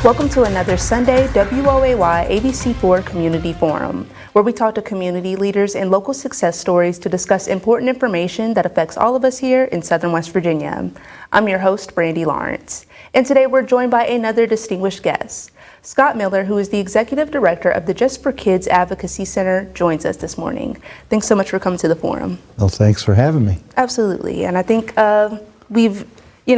Welcome to another Sunday WOAY ABC4 Community Forum, where we talk to community leaders and local success stories to discuss important information that affects all of us here in Southern West Virginia. I'm your host, Brandy Lawrence, and today we're joined by another distinguished guest. Scott Miller, who is the Executive Director of the Just for Kids Advocacy Center, joins us this morning. Thanks so much for coming to the forum. Well, thanks for having me. Absolutely, and I think we've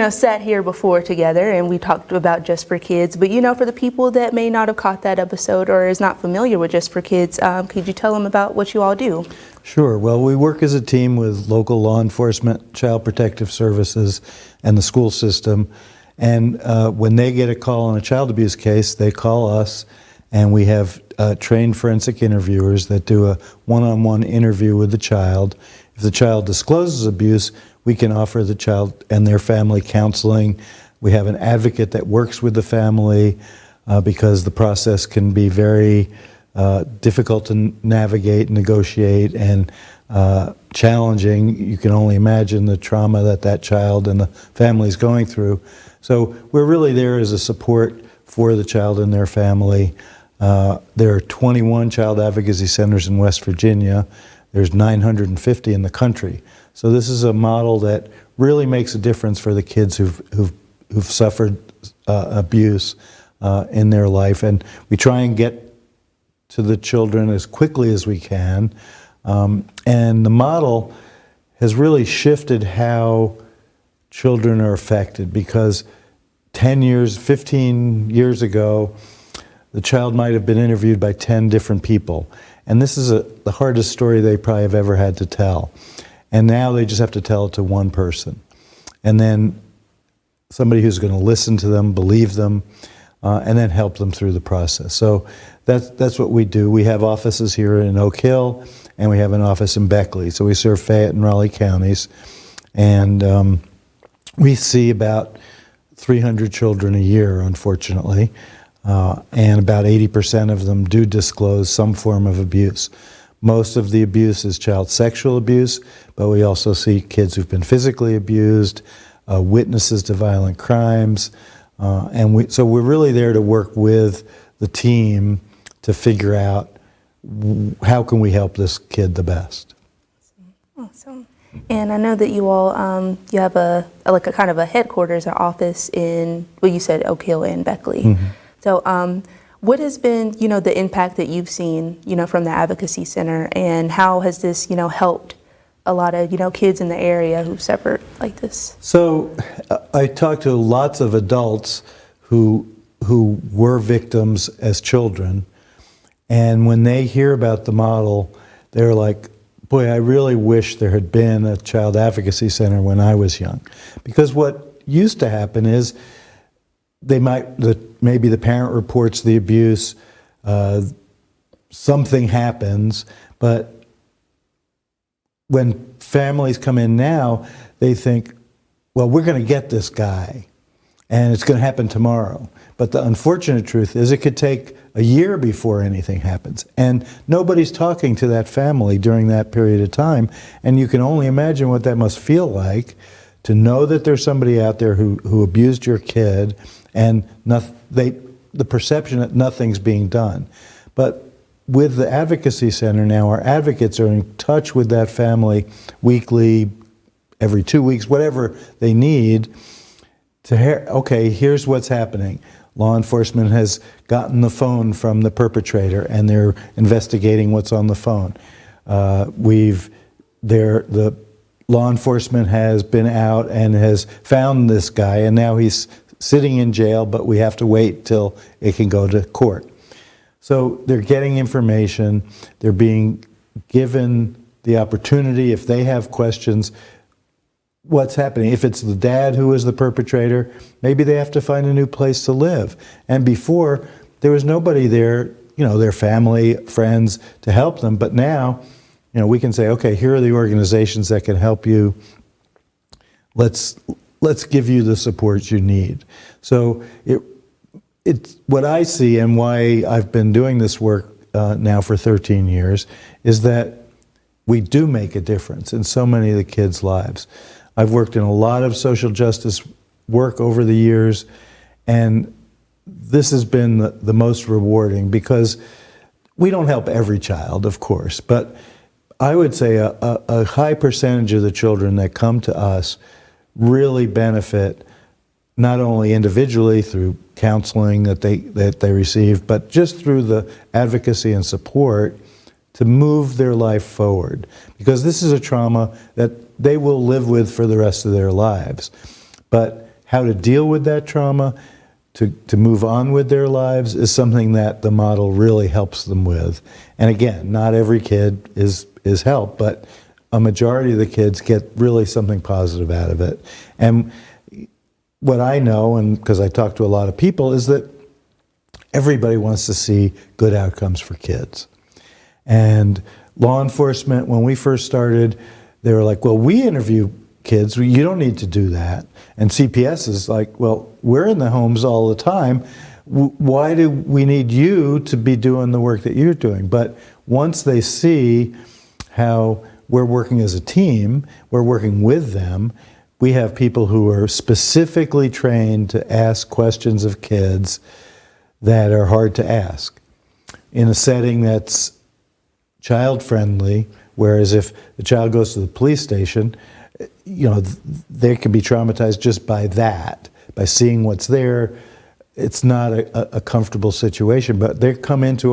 sat here before together and we talked about Just for Kids, but for the people that may not have caught that episode or is not familiar with Just for Kids, could you tell them about what you all do? Sure. Well, we work as a team with local law enforcement, child protective services, and the school system. And when they get a call on a child abuse case, they call us, and we have trained forensic interviewers that do a one-on-one interview with the child. If the child discloses abuse, we can offer the child and their family counseling. We have an advocate that works with the family because the process can be very difficult to navigate, negotiate, and challenging. You can only imagine the trauma that child and the family is going through. So we're really there as a support for the child and their family. There are 21 child advocacy centers in West Virginia. There's 950 in the country. So this is a model that really makes a difference for the kids who've suffered abuse in their life. And we try and get to the children as quickly as we can. And the model has really shifted how children are affected, because 10 years, 15 years ago, the child might have been interviewed by 10 different people. And this is the hardest story they probably have ever had to tell. And now they just have to tell it to one person. And then somebody who's going to listen to them, believe them, and then help them through the process. So that's what we do. We have offices here in Oak Hill, and we have an office in Beckley. So we serve Fayette and Raleigh counties. And we see about 300 children a year, unfortunately. And about 80% of them do disclose some form of abuse. Most of the abuse is child sexual abuse, but we also see kids who've been physically abused, witnesses to violent crimes, so we're really there to work with the team to figure out how can we help this kid the best. Awesome. And I know that you all you have a kind of a headquarters or office in, well, you said Oak Hill and Beckley. Mm-hmm. So what has been, the impact that you've seen, from the Advocacy Center, and how has this, helped a lot of, kids in the area who've suffered like this? So I talked to lots of adults who were victims as children, and when they hear about the model, they're like, boy, I really wish there had been a child advocacy center when I was young. Because what used to happen is maybe the parent reports the abuse, something happens, but when families come in now, they think, well, we're going to get this guy, and it's going to happen tomorrow. But the unfortunate truth is it could take a year before anything happens. And nobody's talking to that family during that period of time. And you can only imagine what that must feel like to know that there's somebody out there who abused your kid, and the perception that nothing's being done. But with the Advocacy Center now, our advocates are in touch with that family weekly, every 2 weeks, whatever they need to hear, okay, here's what's happening. Law enforcement has gotten the phone from the perpetrator, and they're investigating what's on the phone. The law enforcement has been out and has found this guy, and now he's sitting in jail, but we have to wait till it can go to court. So they're getting information, they're being given the opportunity, if they have questions, what's happening. If it's the dad who is the perpetrator, maybe they have to find a new place to live. And before, there was nobody there, their family, friends, to help them. But now, we can say, okay, here are the organizations that can help you. Let's give you the support you need. So it's what I see, and why I've been doing this work now for 13 years, is that we do make a difference in so many of the kids' lives. I've worked in a lot of social justice work over the years, and this has been the most rewarding, because we don't help every child, of course, but I would say a high percentage of the children that come to us really benefit, not only individually through counseling that they receive, but just through the advocacy and support to move their life forward. Because this is a trauma that they will live with for the rest of their lives. But how to deal with that trauma, to move on with their lives, is something that the model really helps them with. And again, not every kid is helped, but a majority of the kids get really something positive out of it. And what I know, and because I talk to a lot of people, is that everybody wants to see good outcomes for kids. And law enforcement, when we first started, they were like, well, we interview kids, you don't need to do that. And CPS is like, well, we're in the homes all the time. Why do we need you to be doing the work that you're doing? But once they see how we're working as a team, we're working with them, we have people who are specifically trained to ask questions of kids that are hard to ask in a setting that's child-friendly, whereas if the child goes to the police station, they can be traumatized just by that, by seeing what's there. It's not a comfortable situation, but they come into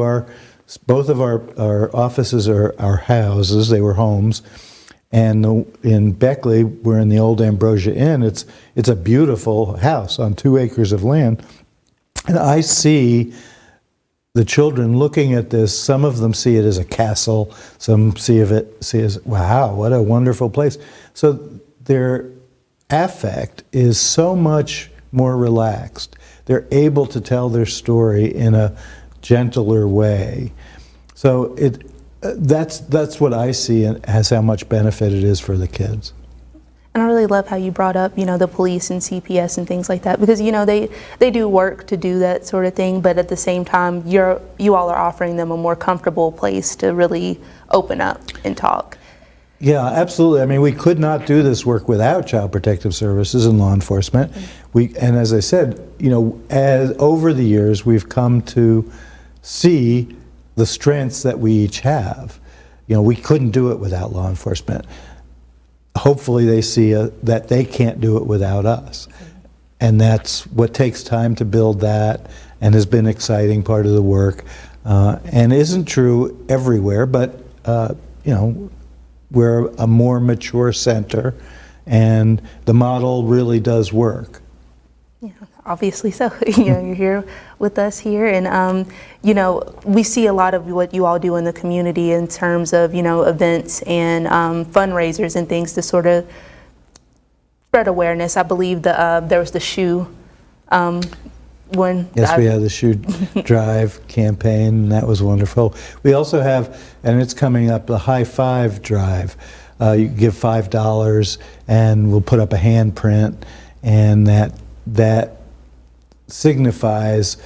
both of our offices are our houses, they were homes, and in Beckley, we're in the old Ambrosia Inn. It's a beautiful house on 2 acres of land, and I see the children looking at this. Some of them see it as a castle, some see it as, wow, what a wonderful place. So their affect is so much more relaxed. They're able to tell their story in a gentler way. So that's what I see as how much benefit it is for the kids. And I really love how you brought up, the police and CPS and things like that, because, they do work to do that sort of thing, but at the same time, you all are offering them a more comfortable place to really open up and talk. Yeah, absolutely. I mean, we could not do this work without Child Protective Services and law enforcement. And as I said, as over the years, we've come to see the strengths that we each have. We couldn't do it without law enforcement. Hopefully they see that they can't do it without us. And that's what takes time to build that, and has been an exciting part of the work. And isn't true everywhere, but we're a more mature center, and the model really does work. Yeah, obviously so. You're here with us here, and we see a lot of what you all do in the community in terms of events and fundraisers and things to sort of spread awareness. I believe there was the shoe one. Yes, we had the shoe drive campaign, and that was wonderful. We also have, and it's coming up, the High Five drive. You give $5, and we'll put up a handprint, and that signifies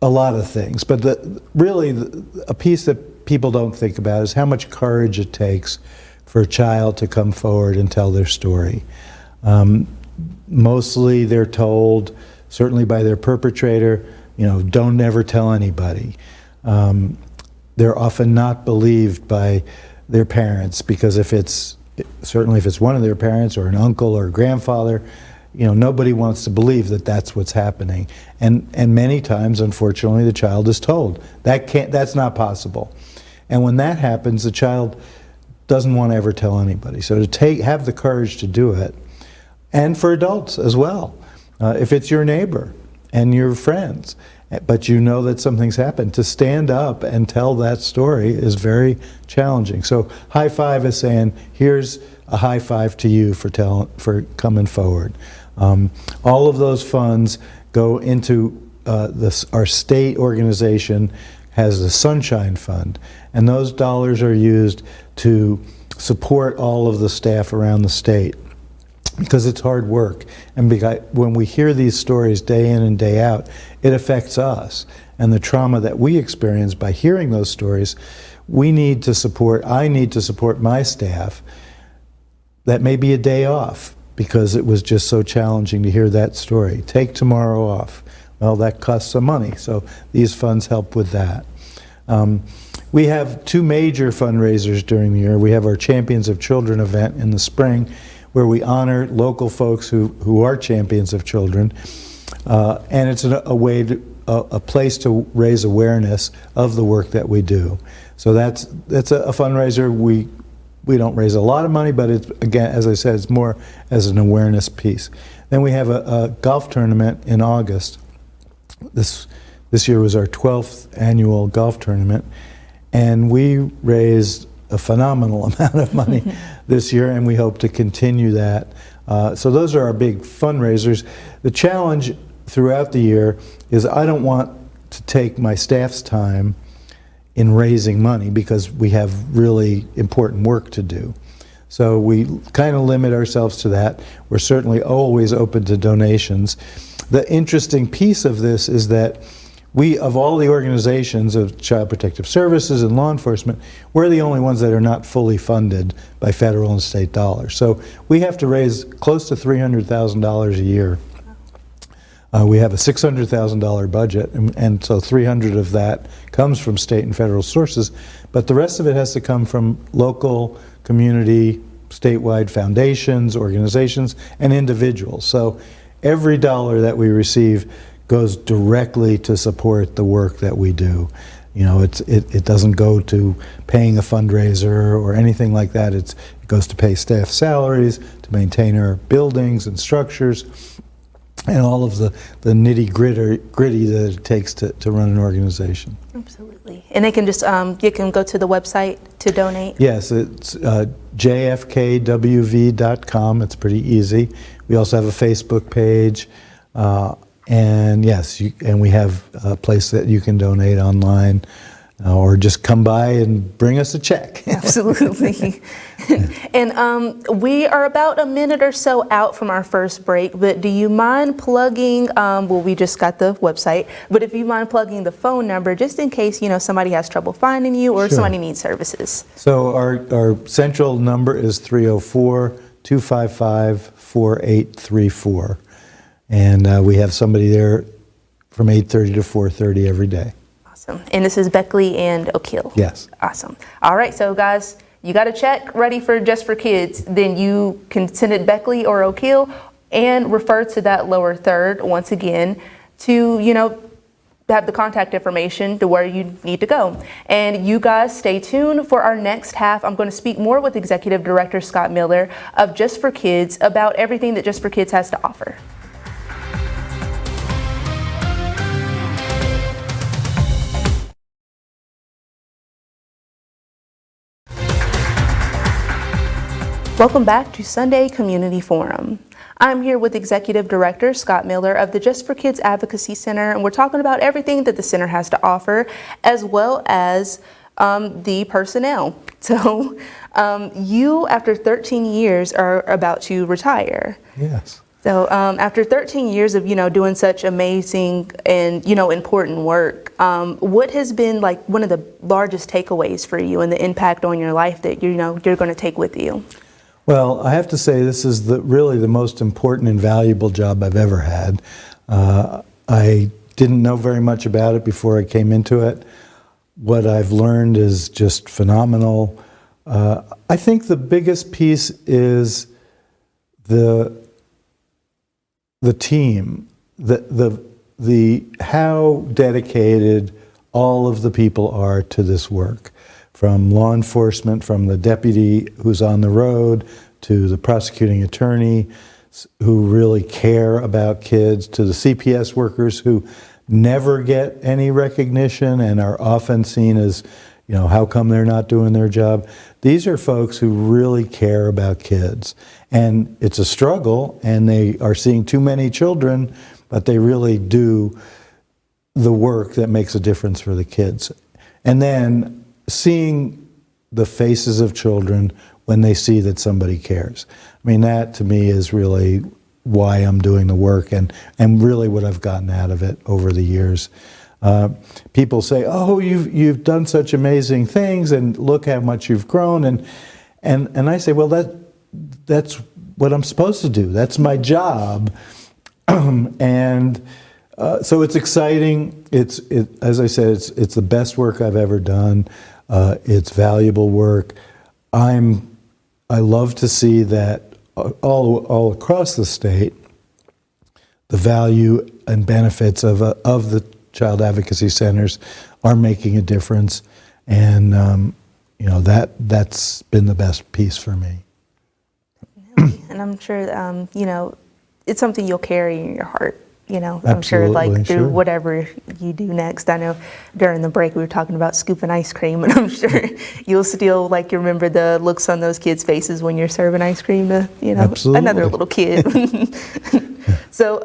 a lot of things. But a piece that people don't think about is how much courage it takes for a child to come forward and tell their story. Mostly they're told, certainly by their perpetrator, don't ever tell anybody. They're often not believed by their parents, because certainly if it's one of their parents or an uncle or a grandfather, nobody wants to believe that that's what's happening. And many times, unfortunately, the child is told that's not possible. And when that happens, the child doesn't want to ever tell anybody. So to have the courage to do it, and for adults as well. If it's your neighbor and your friends, but you know that something's happened, to stand up and tell that story is very challenging. So High Five is saying, here's a high five to you for coming forward. All of those funds go into our state organization has the Sunshine Fund, and those dollars are used to support all of the staff around the state, because it's hard work. And when we hear these stories day in and day out, it affects us. And the trauma that we experience by hearing those stories, I need to support my staff that may be a day off, because it was just so challenging to hear that story. Take tomorrow off. Well, that costs some money, so these funds help with that. We have two major fundraisers during the year. We have our Champions of Children event in the spring, where we honor local folks who are champions of children, and it's a place to raise awareness of the work that we do. So that's a fundraiser. We don't raise a lot of money, but it's, again, as I said, it's more as an awareness piece. Then we have a golf tournament in August. This year was our 12th annual golf tournament, and we raised a phenomenal amount of money this year, and we hope to continue that. So those are our big fundraisers. The challenge throughout the year is I don't want to take my staff's time in raising money because we have really important work to do. So we kind of limit ourselves to that. We're certainly always open to donations. The interesting piece of this is that we, of all the organizations of Child Protective Services and law enforcement, we're the only ones that are not fully funded by federal and state dollars. So we have to raise close to $300,000 a year. We have a $600,000 budget, and so 300 of that comes from state and federal sources, but the rest of it has to come from local, community, statewide foundations, organizations, and individuals. So every dollar that we receive goes directly to support the work that we do. You know, it doesn't go to paying a fundraiser or anything like that. It goes to pay staff salaries, to maintain our buildings and structures, and all of the nitty-gritty that it takes to run an organization. Absolutely. And they can just, you can go to the website to donate? Yes, it's jfkwv.com. It's pretty easy. We also have a Facebook page. And yes, and we have a place that you can donate online, or just come by and bring us a check. Absolutely. And we are about a minute or so out from our first break, but do you mind plugging, well, we just got the website, but if you mind plugging the phone number, just in case, you know, somebody has trouble finding you or Sure. somebody needs services. So our central number is 304-255-4834. And we have somebody there from 8:30 to 4:30 every day. Awesome. And this is Beckley and O'Keel? Yes. Awesome. All right, so guys, you got a check ready for Just for Kids, then you can send it Beckley or O'Keel and refer to that lower third once again to, you know, have the contact information to where you need to go. And you guys stay tuned for our next half. I'm going to speak more with Executive Director Scott Miller of Just for Kids about everything that Just for Kids has to offer. Welcome back to Sunday Community Forum. I'm here with Executive Director Scott Miller of the Just for Kids Advocacy Center, and we're talking about everything that the center has to offer, as well as the personnel. So you, after 13 years, are about to retire. Yes. So after 13 years of, you know, doing such amazing and, you know, important work, what has been like one of the largest takeaways for you and the impact on your life that, you know, you're going to take with you? Well, I have to say this is really the most important and valuable job I've ever had. I didn't know very much about it before I came into it. What I've learned is just phenomenal. I think the biggest piece is the team, the how dedicated all of the people are to this work. From law enforcement, from the deputy who's on the road, to the prosecuting attorney who really care about kids, to the CPS workers who never get any recognition and are often seen as, you know, how come they're not doing their job? These are folks who really care about kids. And it's a struggle, and they are seeing too many children, but they really do the work that makes a difference for the kids. And then seeing the faces of children when they see that somebody cares. I mean, that to me is really why I'm doing the work and really what I've gotten out of it over the years. People say, oh, you've done such amazing things and look how much you've grown. And I say, well, that's what I'm supposed to do. That's my job. And So it's exciting. As I said, it's the best work I've ever done. It's valuable work. I love to see that all across the state, the value and benefits of the child advocacy centers are making a difference, and that's been the best piece for me. And I'm sure, it's something you'll carry in your heart. I'm sure, through whatever you do next. I know during the break we were talking about scooping ice cream, and I'm sure you'll still you remember the looks on those kids' faces when you're serving ice cream to, Absolutely. Another little kid. So,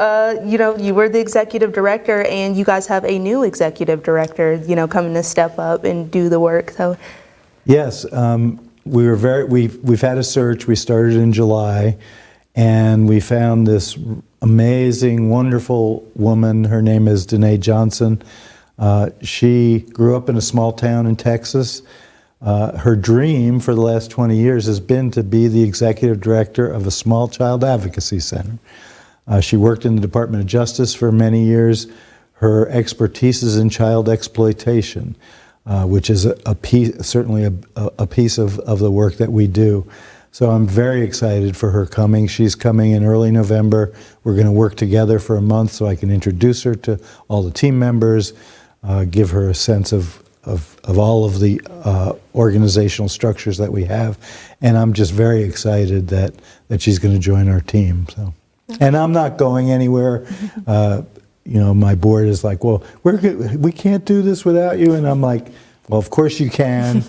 you were the executive director, and you guys have a new executive director, coming to step up and do the work. So, yes, we've had a search. We started in July, and we found this amazing, wonderful woman. Her name is Danae Johnson. She grew up in a small town in Texas. Her dream for the last 20 years has been to be the executive director of a small child advocacy center. She worked in the Department of Justice for many years. Her expertise is in child exploitation, which is certainly a piece of the work that we do. So I'm very excited for her coming. She's coming in early November. We're going to work together for a month so I can introduce her to all the team members, give her a sense of all of the organizational structures that we have. And I'm just very excited that she's going to join our team. So, and I'm not going anywhere. My board is like, well, we can't do this without you. And I'm like, well, of course you can.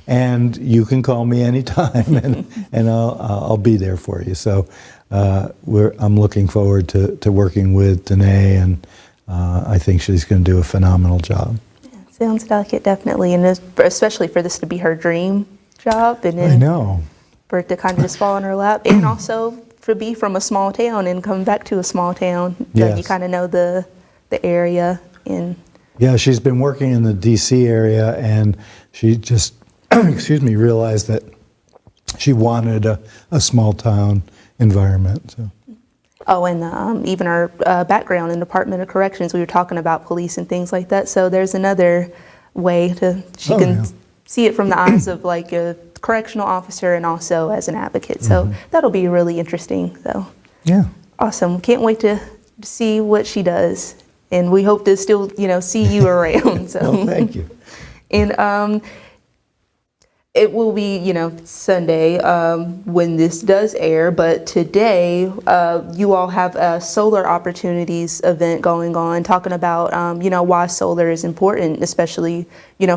And you can call me anytime, and I'll be there for you. So I'm looking forward to working with Danae, and I think she's going to do a phenomenal job. Yeah, sounds like it, definitely, and especially for this to be her dream job, and then I know. For it to kind of just fall in her lap, and also to be from a small town and come back to a small town. Yes. You kind of know the area. Yeah, she's been working in the D.C. area, and she just realized that she wanted a small town environment. So. Oh, and even our background in Department of Corrections, we were talking about police and things like that. So there's another way she can see it from the eyes of a correctional officer and also as an advocate. So that'll be really interesting. So yeah, awesome. Can't wait to see what she does, and we hope to still see you around. So well, thank you. And it will be, Sunday when this does air, but today you all have a solar opportunities event going on, talking about, why solar is important, especially,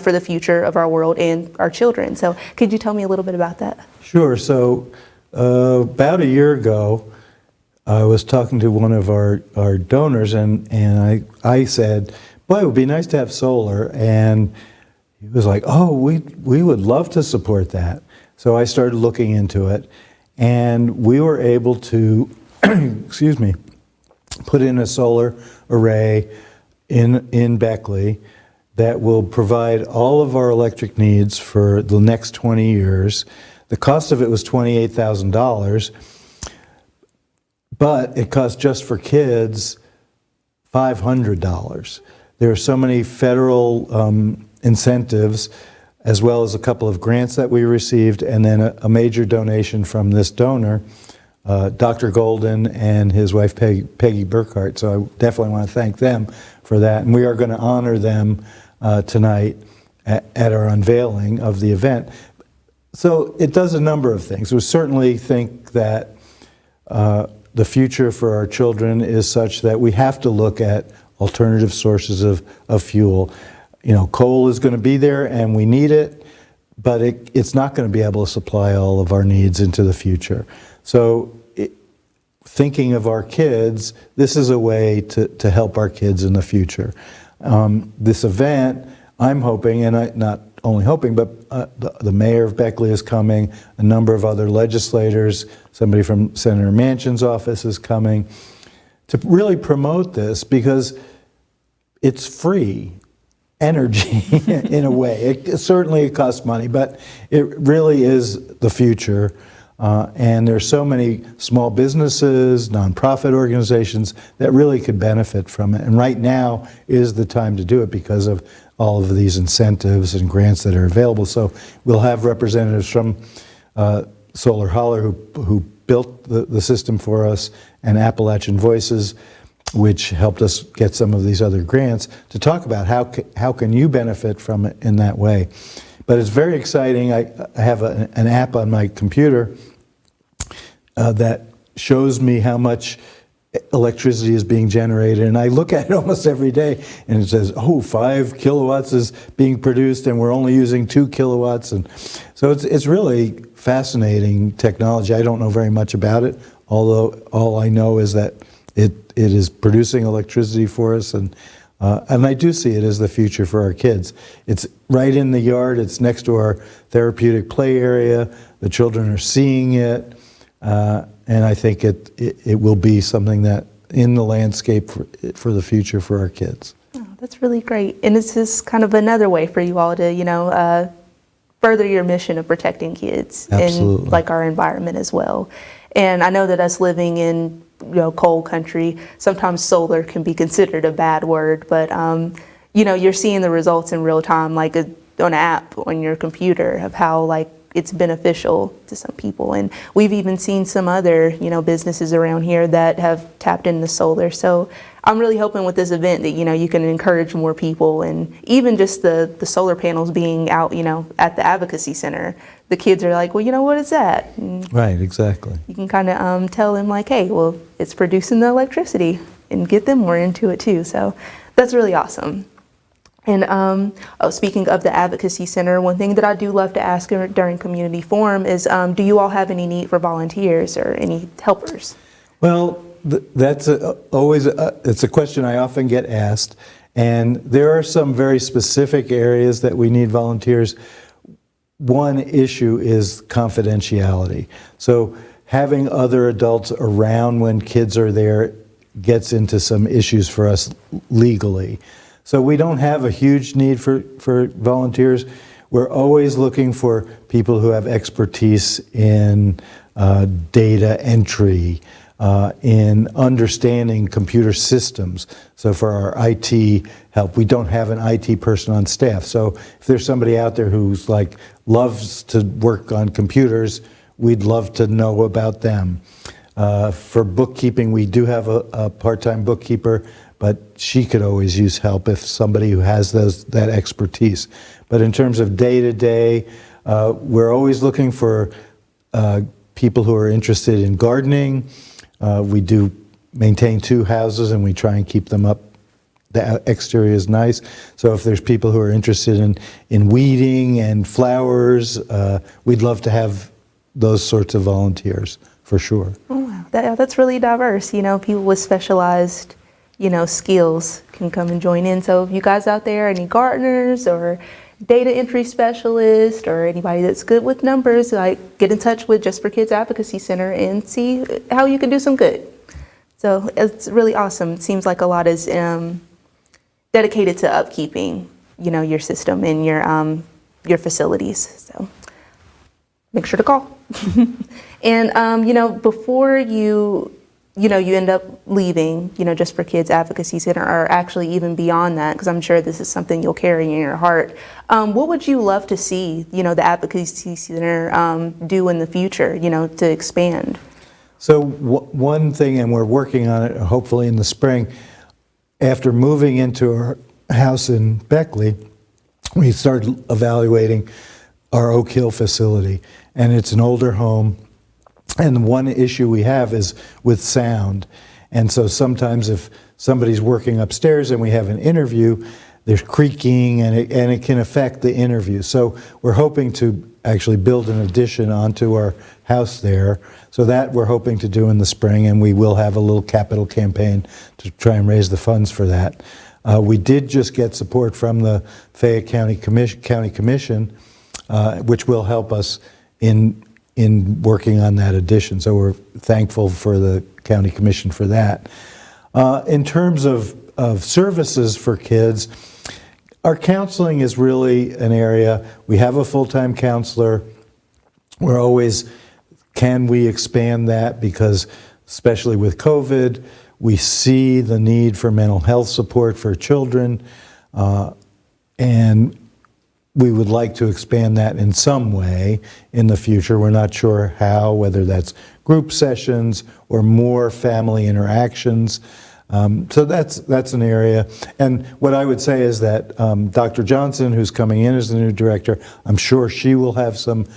for the future of our world and our children. So could you tell me a little bit about that? Sure. So about a year ago, I was talking to one of our donors, and I said, boy, it would be nice to have solar. And he was like, oh, we would love to support that. So I started looking into it, and we were able to, put in a solar array in Beckley that will provide all of our electric needs for the next 20 years. The cost of it was $28,000, but it cost just for kids $500. There are so many federal incentives, as well as a couple of grants that we received, and then a major donation from this donor, Dr. Golden and his wife Peggy Burkhart. So I definitely want to thank them for that. And we are going to honor them tonight at our unveiling of the event. So it does a number of things. We certainly think that the future for our children is such that we have to look at alternative sources of fuel. Coal is going to be there, and we need it, but it's not going to be able to supply all of our needs into the future. So thinking of our kids, this is a way to help our kids in the future. This event, I'm hoping, and not only hoping, but the mayor of Beckley is coming, a number of other legislators, somebody from Senator Manchin's office is coming, to really promote this, because it's free energy in a way. Certainly it costs money, but it really is the future. And there's so many small businesses, nonprofit organizations that really could benefit from it. And right now is the time to do it because of all of these incentives and grants that are available. So we'll have representatives from Solar Holler who built the system for us, and Appalachian Voices, which helped us get some of these other grants, to talk about how can you benefit from it in that way. But it's very exciting. I have an app on my computer that shows me how much electricity is being generated, and I look at it almost every day, and it says, oh, 5 kilowatts is being produced, and we're only using 2 kilowatts. And so it's really fascinating technology. I don't know very much about it, although all I know is that it is producing electricity for us, and I do see it as the future for our kids. It's right in the yard. It's next to our therapeutic play area. The children are seeing it, and I think it will be something that in the landscape for the future for our kids. Oh, that's really great. And this is kind of another way for you all to, further your mission of protecting kids Absolutely. and like our environment as well. And I know that us living in cold country, sometimes solar can be considered a bad word, but you're seeing the results in real time, like on an app on your computer, of how like it's beneficial to some people. And we've even seen some other businesses around here that have tapped into solar. So I'm really hoping with this event that you can encourage more people, and even just the solar panels being out at the advocacy center, the kids are like, well, what is that? And Right, exactly. you can kind of tell them like, hey, well, it's producing the electricity, and get them more into it too. So that's really awesome. And speaking of the Advocacy Center, one thing that I do love to ask during Community Forum is, do you all have any need for volunteers or any helpers? Well, that's always it's a question I often get asked, and there are some very specific areas that we need volunteers. One issue is confidentiality. So having other adults around when kids are there gets into some issues for us legally. So we don't have a huge need for volunteers. We're always looking for people who have expertise in data entry, in understanding computer systems. So for our IT help, we don't have an IT person on staff. So if there's somebody out there who's like loves to work on computers, we'd love to know about them. For bookkeeping, we do have a part-time bookkeeper, but she could always use help if somebody who has that expertise. But in terms of day-to-day, we're always looking for people who are interested in gardening. We do maintain 2 houses, and we try and keep them up. The exterior is nice. So if there's people who are interested in weeding and flowers, we'd love to have those sorts of volunteers, for sure. Oh, wow. That's really diverse. People with specialized skills can come and join in. So if you guys out there, any gardeners or data entry specialists or anybody that's good with numbers, like get in touch with Just for Kids Advocacy Center and see how you can do some good. So it's really awesome. It seems like a lot is dedicated to upkeeping, your system and your facilities. So make sure to call. And before you end up leaving, Just for Kids Advocacy Center, or actually even beyond that, because I'm sure this is something you'll carry in your heart. What would you love to see, the Advocacy Center do in the future, to expand? So one thing, and we're working on it hopefully in the spring, after moving into our house in Beckley, we started evaluating our Oak Hill facility, and it's an older home. And one issue we have is with sound. And so sometimes if somebody's working upstairs and we have an interview, there's creaking and it can affect the interview. So we're hoping to actually build an addition onto our house there. So that we're hoping to do in the spring, and we will have a little capital campaign to try and raise the funds for that. We did just get support from the Fayette County Commission, which will help us in working on that addition. So we're thankful for the County Commission for that. In terms of services for kids, our counseling is really an area. We have a full-time counselor. We're always can we expand that? Because especially with COVID, we see the need for mental health support for children, and we would like to expand that in some way in the future. We're not sure how, whether that's group sessions or more family interactions. So that's an area. And what I would say is that Dr. Johnson, who's coming in as the new director, I'm sure she will have some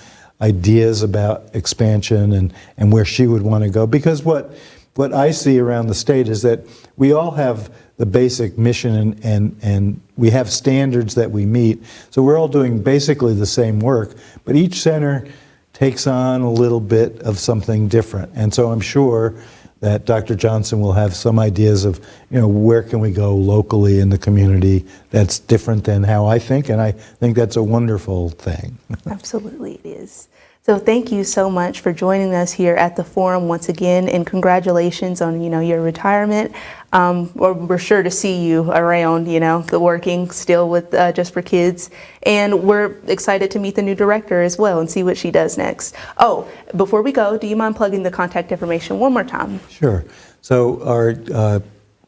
ideas about expansion and where she would want to go. Because what I see around the state is that we all have the basic mission and we have standards that we meet. So we're all doing basically the same work, but each center takes on a little bit of something different. And so I'm sure that Dr. Johnson will have some ideas of, where can we go locally in the community that's different than how I think, and I think that's a wonderful thing. Absolutely, it is. So thank you so much for joining us here at the forum once again, and congratulations on your retirement. We're sure to see you around, the working still with Just for Kids, and we're excited to meet the new director as well and see what she does next. Oh, before we go, do you mind plugging the contact information one more time? Sure. So our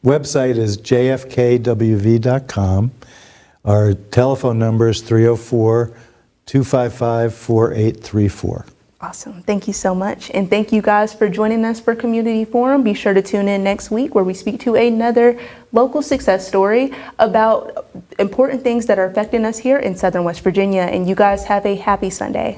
website is jfkwv.com. Our telephone number is 304-255-4834. Awesome. Thank you so much. And thank you guys for joining us for Community Forum. Be sure to tune in next week where we speak to another local success story about important things that are affecting us here in Southern West Virginia. And you guys have a happy Sunday.